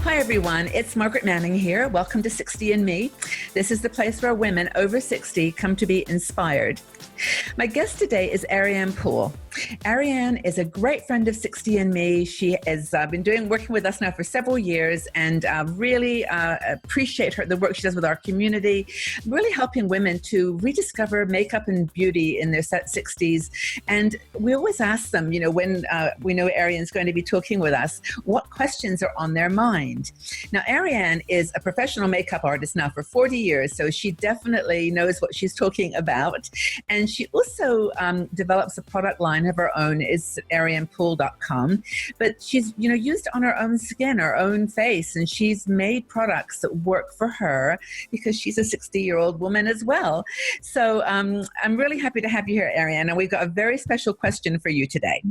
Hi, everyone. It's Margaret Manning here. Welcome to 60 and Me. This is the place where women over 60 come to be inspired. My guest today is Ariane Poole. Ariane is a great friend of 60 and Me. She has been working with us now for several years, and really appreciate the work she does with our community, really helping women to rediscover makeup and beauty in their 60s. And we always ask them, when we know Ariane's going to be talking with us, what questions are on their mind. Now, Ariane is a professional makeup artist now for 40 years, so she definitely knows what she's talking about. And she also develops a product line of her own. Is arianepoole.com, but she's used it on her own skin, her own face, and she's made products that work for her because she's a 60-year-old woman as well. So I'm really happy to have you here, Ariane, and we've got a very special question for you today.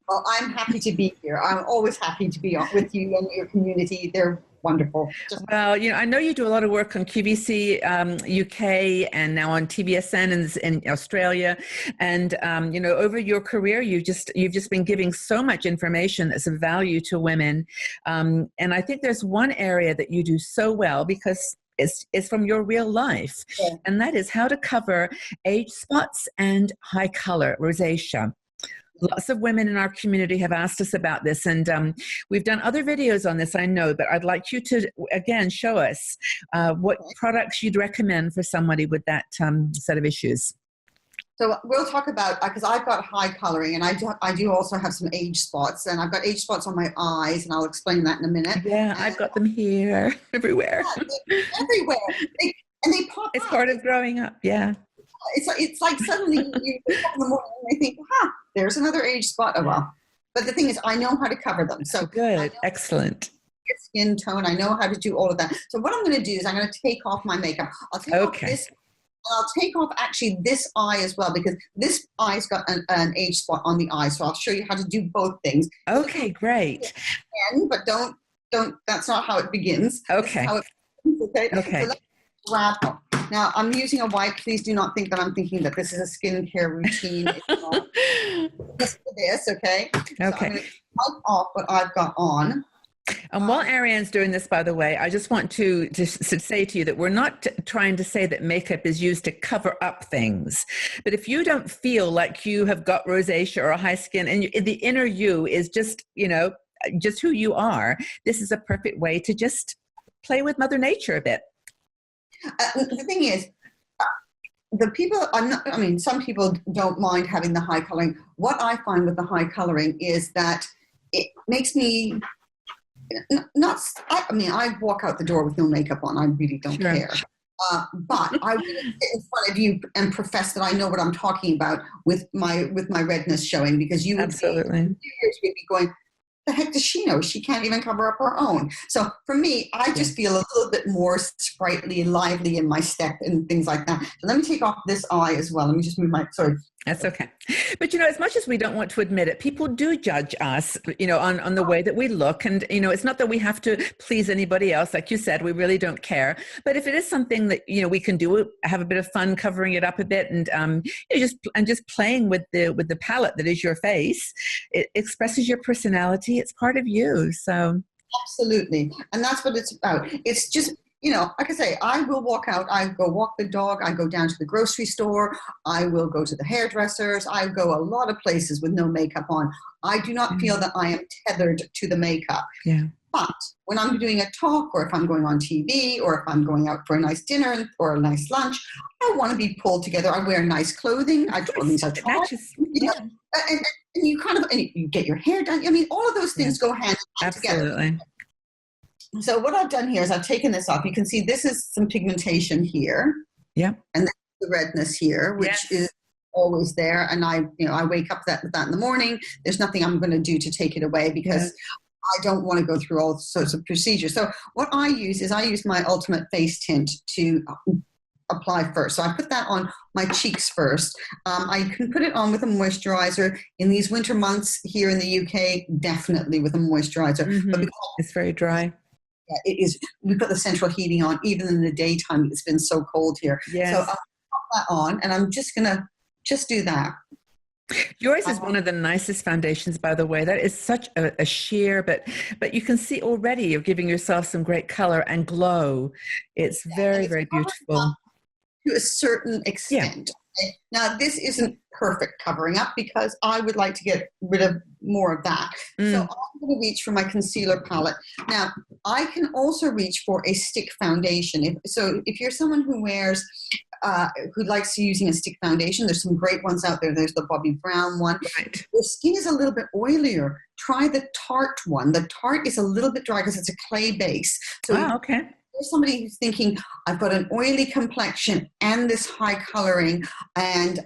Well, I'm happy to be here. I'm always happy to be with you and your community. They're wonderful. Well, I know you do a lot of work on QVC UK and now on TVSN in Australia, and over your career, you've just been giving so much information that's of value to women, and I think there's one area that you do so well because it's from your real life, yeah. And that is how to cover age spots and high color, rosacea. Lots of women in our community have asked us about this, and we've done other videos on this, I know, but I'd like you to, again, show us what products you'd recommend for somebody with that set of issues. So we'll talk about, because I've got high coloring, and I do also have some age spots, and I've got age spots on my eyes, and I'll explain that in a minute. Yeah, I've got them here, everywhere. Yeah, everywhere. And they pop It's up. part of growing up, yeah. It's like suddenly you wake up in the morning and they think, there's another age spot. Oh, well. But the thing is, I know how to cover them. So good, excellent. Your skin tone, I know how to do all of that. So what I'm going to do is I'm going to take off my makeup. I'll take off this. I'll take off actually this eye as well, because this eye's got an age spot on the eye. So I'll show you how to do both things. Okay, great. But don't. That's not how it begins. Okay. Okay. So let's wrap. Now, I'm using a wipe. Please do not think that I'm thinking that this is a skincare routine. It's not. Just for this, okay? Okay. So I'm going to wipe off what I've got on. And while Ariane's doing this, by the way, I just want to say to you that we're not trying to say that makeup is used to cover up things. But if you don't feel like you have got rosacea or a high skin, and the inner you is just, just who you are, this is a perfect way to just play with Mother Nature a bit. The thing is, some people don't mind having the high coloring. What I find with the high coloring is that it makes me I walk out the door with no makeup on. I really don't care. But I really sit in front of you and profess that I know what I'm talking about with my redness showing, because you would absolutely be going, the heck does she know? She can't even cover up her own. So for me, I just feel a little bit more sprightly, lively in my step and things like that. So let me take off this eye as well. Let me just move sorry. That's okay. But, as much as we don't want to admit it, people do judge us, on the way that we look. And, it's not that we have to please anybody else. Like you said, we really don't care. But if it is something that, we can do, have a bit of fun covering it up a bit and just playing with the palette that is your face, it expresses your personality. It's part of you. So. Absolutely. And that's what it's about. It's just, like I say, I will walk out, I go walk the dog, I go down to the grocery store, I will go to the hairdressers, I go a lot of places with no makeup on. I do not feel that I am tethered to the makeup. Yeah. But when I'm doing a talk, or if I'm going on TV, or if I'm going out for a nice dinner or a nice lunch, I want to be pulled together. I wear nice clothing. And you you get your hair done. All of those things go hand in hand together. Absolutely. So what I've done here is I've taken this off. You can see this is some pigmentation here. Yeah. And that's the redness here, which is always there. And I wake up with that in the morning. There's nothing I'm going to do to take it away, because I don't want to go through all sorts of procedures. So what I use my Ultimate Face Tint to apply first. So I put that on my cheeks first. I can put it on with a moisturizer. In these winter months here in the UK, definitely with a moisturizer. Mm-hmm. But it's very dry. Yeah, it is. We put the central heating on even in the daytime. It's been so cold here. Yes. So I'll put that on, and I'm just going to do that. Yours is one of the nicest foundations, by the way. That is such a sheer, but you can see already you're giving yourself some great color and glow. It's very, very beautiful. To a certain extent. Okay? Now, this isn't perfect covering up because I would like to get rid of more of that. So I'm going to reach for my concealer palette. Now, I can also reach for a stick foundation. If you're someone who wears who likes using a stick foundation, there's some great ones out there. There's the Bobbi Brown one. Right. Your skin is a little bit oilier. Try the Tarte one. The Tarte is a little bit dry because it's a clay base. So okay. There's somebody who's thinking, I've got an oily complexion and this high coloring,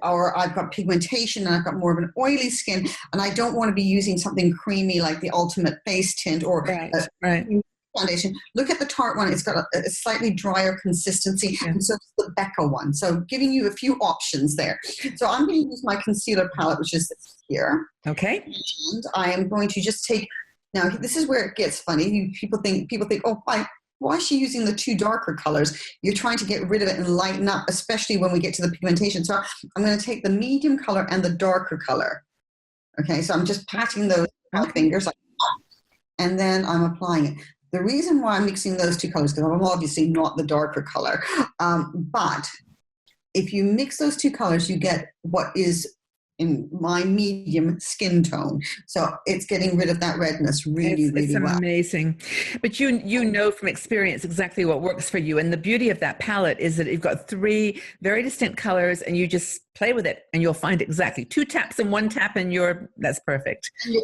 or I've got pigmentation and I've got more of an oily skin, and I don't want to be using something creamy like the Ultimate Face Tint or foundation. Look at the Tarte one. It's got a slightly drier consistency, and so it's the Becca one. So giving you a few options there. So I'm going to use my concealer palette, which is here. Okay. And I am going to just take, now this is where it gets funny. People think, oh, why is she using the two darker colors? You're trying to get rid of it and lighten up, especially when we get to the pigmentation. So I'm going to take the medium color and the darker color. Okay, so I'm just patting those with my fingers, and then I'm applying it. The reason why I'm mixing those two colors, because I'm obviously not the darker color, but if you mix those two colors, you get what is in my medium skin tone. So it's getting rid of that redness really well. It's amazing. But you know from experience exactly what works for you. And the beauty of that palette is that you've got 3 very distinct colors, and you just play with it and you'll find exactly 2 taps and 1 tap and that's perfect. Yeah.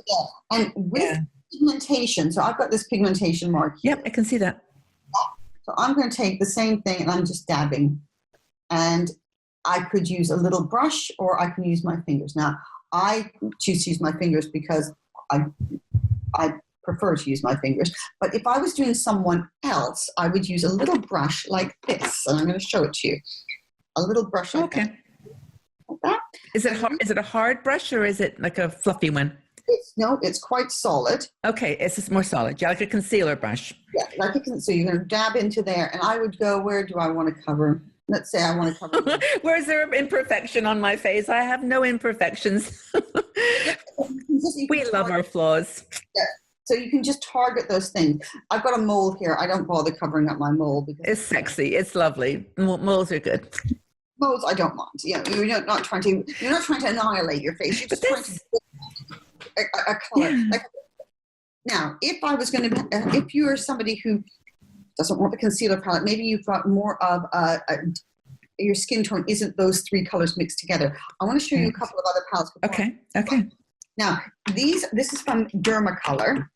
And with pigmentation, so I've got this pigmentation mark here. Yep, I can see that. So I'm going to take the same thing and I'm just dabbing. And I could use a little brush or I can use my fingers. Now, I choose to use my fingers because I prefer to use my fingers. But if I was doing someone else, I would use a little brush like this. And I'm going to show it to you. A little brush like that. Like that. Is it a hard brush or is it like a fluffy one? It's quite solid. Okay, it's just more solid. Yeah, like a concealer brush. Yeah, so you're going to dab into there. And I would go, where do I want to cover? Let's say I want to cover. Where's there an imperfection on my face? I have no imperfections. We love our flaws. Yeah. So you can just target those things. I've got a mole here. I don't bother covering up my mole because it's sexy. It's lovely. Moles are good. Moles I don't mind. You're not trying to annihilate your face. You're just trying to a color. Yeah. Now, if you are somebody who doesn't want the concealer palette, maybe you've got more of your skin tone isn't those 3 colors mixed together. I want to show you a couple of other palettes. Okay. Now, this is from Dermacolor.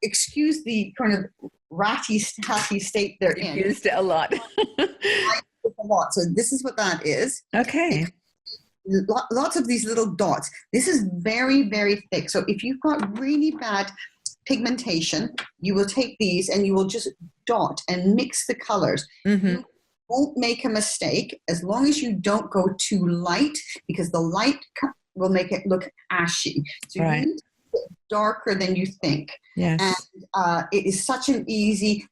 Excuse the kind of ratty state they're in. Used it a lot. So this is what that is. Okay. Lots of these little dots. This is very, very thick. So if you've got really bad pigmentation, you will take these and you will just dot and mix the colors. Mm-hmm. You won't make a mistake as long as you don't go too light, because the light will make it look ashy. So you need to get darker than you think. Yes. And it is such an easy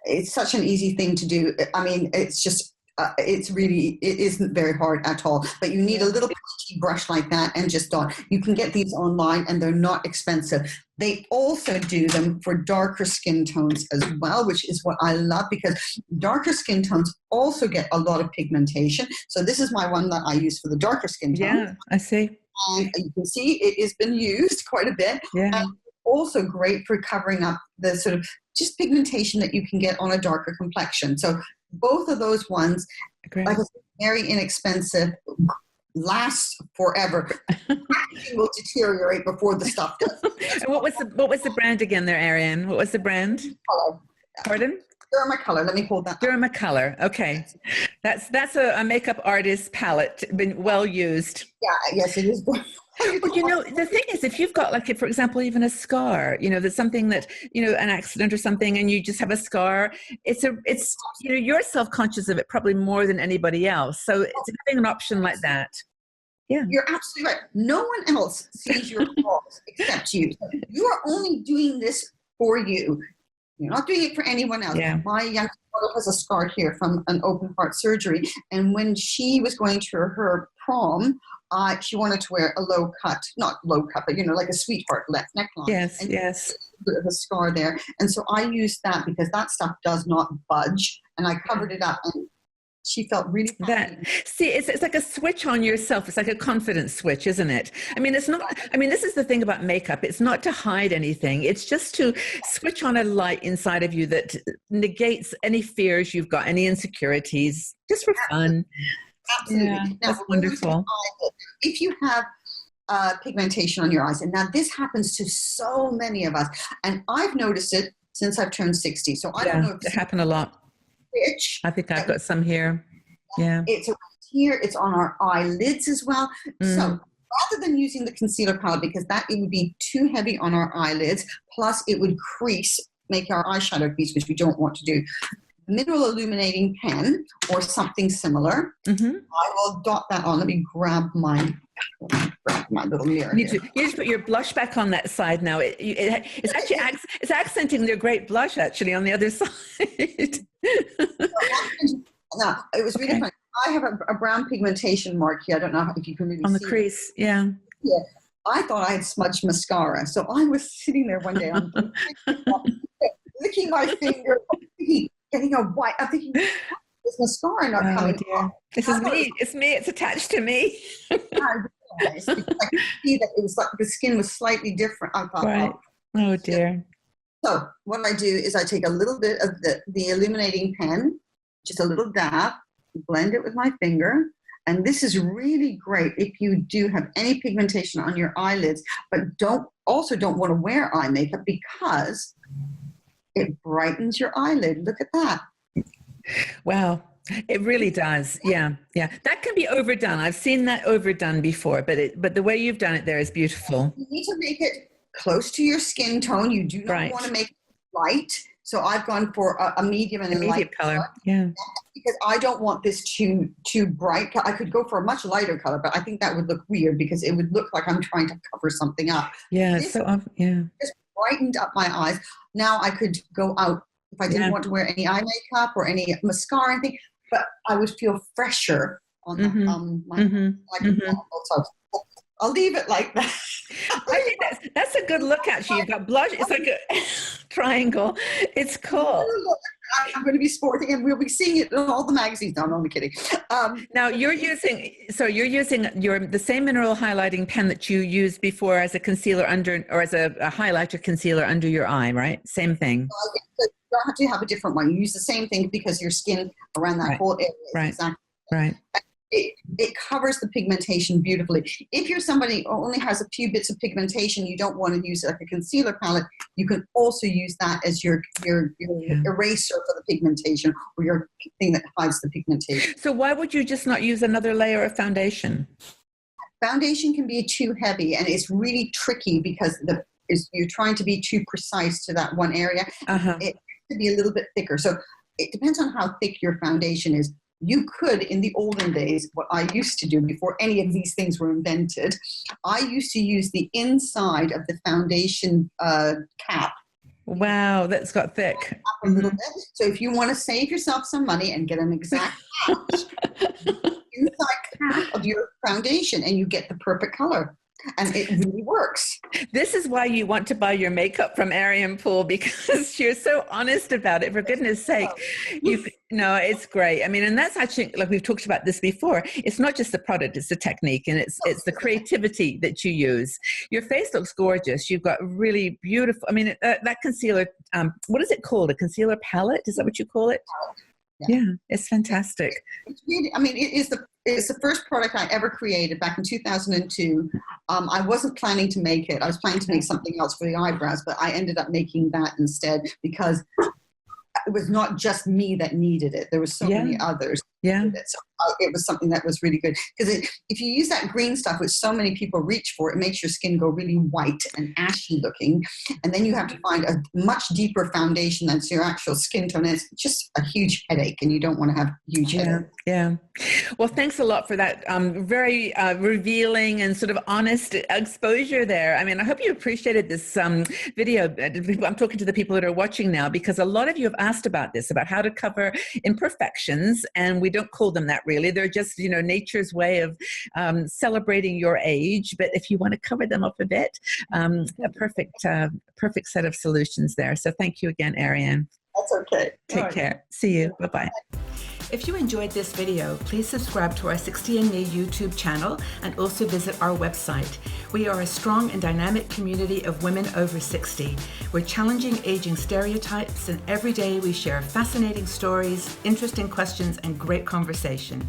thing to do. I mean, it's just it isn't very hard at all, but you need a little brush like that and just dot. You can get these online and they're not expensive. They also do them for darker skin tones as well, which is what I love, because darker skin tones also get a lot of pigmentation. So this is my one that I use for the darker skin tone. Yeah, I see. And you can see it has been used quite a bit. Yeah. And also great for covering up the sort of just pigmentation that you can get on a darker complexion. So both of those ones, like I said, very inexpensive, last forever. Packaging will deteriorate before the stuff does. And what was the brand again there, Ariane? What was the brand? Color. Pardon? Dermacolor. Let me hold that. Dermacolor. Okay, that's a makeup artist palette, been well used. Yeah. Yes, it is. Well, the thing is, if you've got, like, for example, even a scar, there's something that, an accident or something, and you just have a scar, it's you're self-conscious of it probably more than anybody else. So it's having an option like that. Yeah. You're absolutely right. No one else sees your flaws except you. You are only doing this for you. You're not doing it for anyone else. Yeah. My youngest daughter has a scar here from an open heart surgery. And when she was going to her prom, she wanted to wear a low cut, not low cut, but like a sweetheart left neckline. Yes, and yes. A bit of a scar there. And so I used that because that stuff does not budge. And I covered it up, and she felt really happy. It's like a switch on yourself. It's like a confidence switch, isn't it? I mean, it's not, I mean, this is the thing about makeup. It's not to hide anything. It's just to switch on a light inside of you that negates any fears you've got, any insecurities, just for fun. Absolutely. Yeah, now, that's wonderful. If you have pigmentation on your eyes, and now this happens to so many of us, and I've noticed it since I've turned 60. So I don't know if it happened a lot. I think I've got some here. Yeah. It's here. It's on our eyelids as well. So rather than using the concealer palette, because it would be too heavy on our eyelids, plus it would crease, make our eyeshadow crease, which we don't want to do. Mineral illuminating pen or something similar. I will dot that on. Let me grab my little mirror. You just put your blush back on that side now. It's actually it's accenting their great blush actually on the other side. Now, it was really funny. I have a brown pigmentation mark here. I don't know if you can really see on the crease. Yeah. I thought I had smudged mascara, so I was sitting there one day, I'm licking my finger, getting a white. I'm thinking, this mascara not coming off. This is me. It's me. It's attached to me. I realized because I could see that it was like the skin was slightly different. I thought, oh dear. So what I do is I take a little bit of the illuminating pen, just a little dab, blend it with my finger. And this is really great if you do have any pigmentation on your eyelids, but don't want to wear eye makeup because it brightens your eyelid. Look at that. Wow. It really does. Yeah. Yeah. That can be overdone. I've seen that overdone before, but the way you've done it there is beautiful. You need to make it close to your skin tone. You do not want to make it light. So I've gone for a medium and a medium color. Yeah. Because I don't want this too bright. I could go for a much lighter color, but I think that would look weird because it would look like I'm trying to cover something up. Yeah. Just brightened up my eyes. Now I could go out if I didn't want to wear any eye makeup or any mascara or anything, but I would feel fresher on my so I'll leave it like that. I think that's a good look actually. You've got blush. It's like a triangle. It's cool. I'm going to be sporting and we'll be seeing it in all the magazines. No, I'm only kidding. Now you're using the same mineral highlighting pen that you used before as a concealer under, or as a highlighter concealer under your eye, right? Same thing. You don't have to have a different one. You use the same thing because your skin around that whole area is exactly right. It covers the pigmentation beautifully. If you're somebody who only has a few bits of pigmentation, you don't want to use like a concealer palette, you can also use that as your eraser for the pigmentation or your thing that hides the pigmentation. So why would you just not use another layer of foundation? Foundation can be too heavy and it's really tricky because you're trying to be too precise to that one area. It has to be a little bit thicker. So it depends on how thick your foundation is. You could, in the olden days, what I used to do before any of these things were invented, I used to use the inside of the foundation cap. Wow, that's got thick. A little bit. So if you want to save yourself some money and get an exact match, inside cap of your foundation and you get the perfect color. And it really works. This is why you want to buy your makeup from Ariane Poole, because you're so honest about it. For goodness sake, it's great. I mean, and that's actually, like we've talked about this before, it's not just the product, it's the technique and it's the creativity that you use. Your face looks gorgeous. You've got really beautiful, I mean, that concealer, what is it called? A concealer palette? Is that what you call it? Yeah, it's fantastic. It's really, I mean, it's the first product I ever created back in 2002. I wasn't planning to make it. I was planning to make something else for the eyebrows, but I ended up making that instead because it was not just me that needed it. There were so many others. Yeah. So it was something that was really good. Because if you use that green stuff, which so many people reach for, it makes your skin go really white and ashy looking. And then you have to find a much deeper foundation that's your actual skin tone. And it's just a huge headache, and you don't want to have huge headache. Yeah. Well, thanks a lot for that very revealing and sort of honest exposure there. I mean, I hope you appreciated this video. I'm talking to the people that are watching now, because a lot of you have asked about this, about how to cover imperfections. And we don't call them that really. They're just, nature's way of celebrating your age. But if you want to cover them up a bit, a perfect set of solutions there. So thank you again, Ariane. That's okay. Take care. See you. Bye-bye. If you enjoyed this video, please subscribe to our 60andMe YouTube channel and also visit our website. We are a strong and dynamic community of women over 60. We're challenging aging stereotypes, and every day we share fascinating stories, interesting questions, and great conversation.